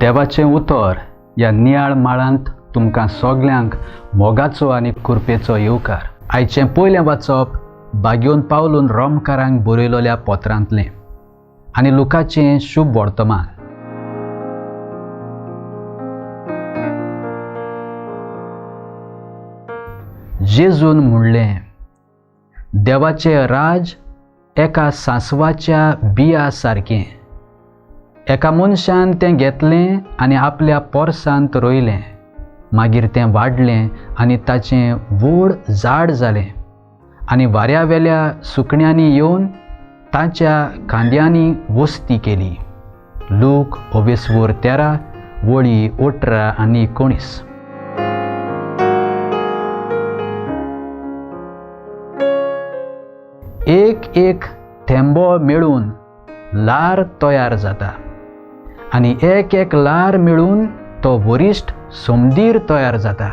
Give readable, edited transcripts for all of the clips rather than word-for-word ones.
देवाचें उतर ह्या नियाळ माळांत तुमकां सगल्यांक मोगाचो आनी कृपेचो येवकार. आयचें पयलें वाचप बागेवन पावलून रोमकारांक बरयलोल्या पत्रांतलें आनी लुकाचें शुभ वर्तमान. जेजून म्हणलें, देवाचें राज एका सांसवाच्या बिया सारकें. एका मनशान तें घेतलें आनी आपल्या पोरसांत रोयलें. मागीर तें वाडलें आनी ताचें व्हड झाड जालें आनी वाऱ्यावेल्या सुकण्यांनी येवन ताच्या खांद्यांनी वस्ती केली. लूक 13 वळी 18 आनी 19. एक एक थेंबो मेळून लार तयार जाता आनी एक एक लार मेळून तो वरिश्ठ समदीर तयार जाता.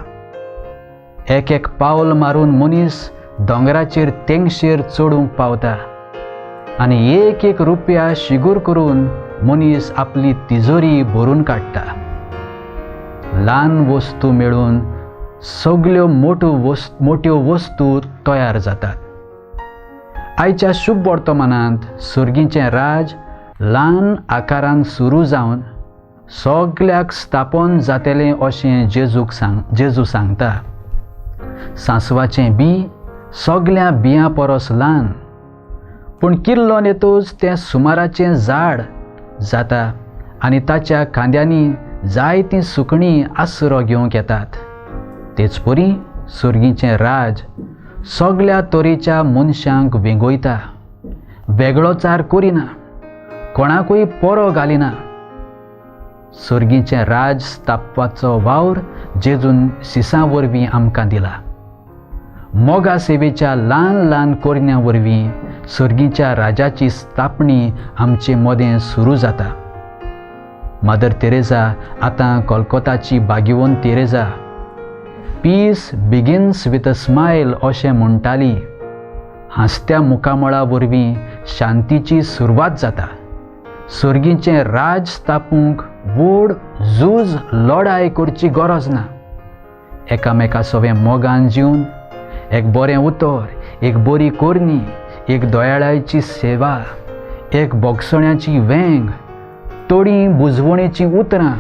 एक एक पावल मारून मनीस दोंगराचेर तेंगशेर चडूंक पावता आनी एक एक रुपया शिगूर करून मनीस आपली तिजोरी भरून काडटा. ल्हान वस्तू मेळून सगल्यो मोठ्यो वस्तू तयार जातात. आयच्या शुभ वर्तमानांत सुर्गीचें राज ल्हान आकारान सुरू जावन सगल्याक स्थापन जातलें अशें जेजू सांगता. सांसवाचें बी सगल्या बियां परस ल्हान, पूण किल्लो नेतूच तें सुमाराचें झाड जाता आनी ताच्या खांद्यांनी जायतीं सुकणीं आसरो घेवंक येतात. तेच परी सुर्गीचें राज सगल्या तरेच्या मनशांक वेंगोयता, वेगळोचार करिना, कोणाकूय पोरो घालिना. सुर्गीचें राज स्थापपाचो वावर जेजून सिसां वरवीं आमकां दिला. मोगा सेवेच्या ल्हान ल्हान कोरन्यां वरवीं सुर्गीच्या राजाची स्थापणी आमचे मदें सुरू जाता. मदर तेरेसा आतां कोलकाताची बागेवन Teresa peace begins with a smile अशें म्हणटाली. हांसत्या मुखामळा वरवीं शांतीची सुरवात जाता. सुर्गीचें राज स्थापूंक व्हड झूज लढाय करची गरज ना. एकामेका सवें मोगान जिवन एक बरें उतर, एक बरी कोरनी, एक दोयाळाची सेवा, एक बोगसण्याची वेंग, थोडीं बुजवणेचीं उतरां,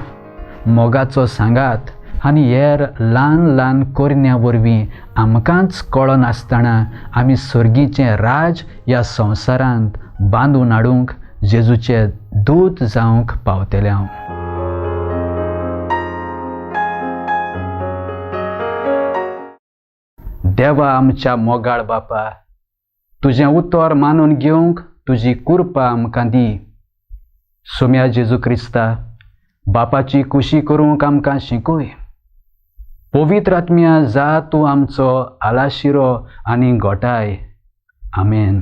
मोगाचो सांगात आनी हेर ल्हान ल्हान कोरन्यां वरवीं आमकांच कळनासतना आमी सुर्गीचें राज ह्या संवसारांत बांदून हाडूंक जेजूचे दूत जावंक पावतले हांव. देवा आमच्या मोगाळ बापा, तुजें उतर मानून घेवंक तुजी कृपा आमकां दी. सोम्या जेजू क्रिस्ता, बापाची खुशी करूंक आमकां शिकय. पवित्र आत्म्या, जा तूं आमचो आलाशिरो आनी घोटाय. आमेन.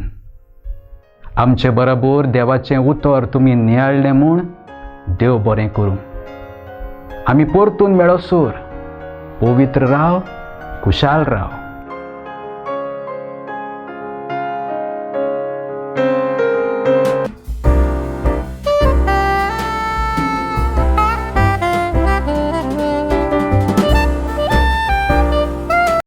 आमचे बरोबर देवाचें उतर तुमी नियाळ्ळें म्हूण देव बरें करूं. आमी परतून मेळोसर पवित्र राव, खुशाल राव.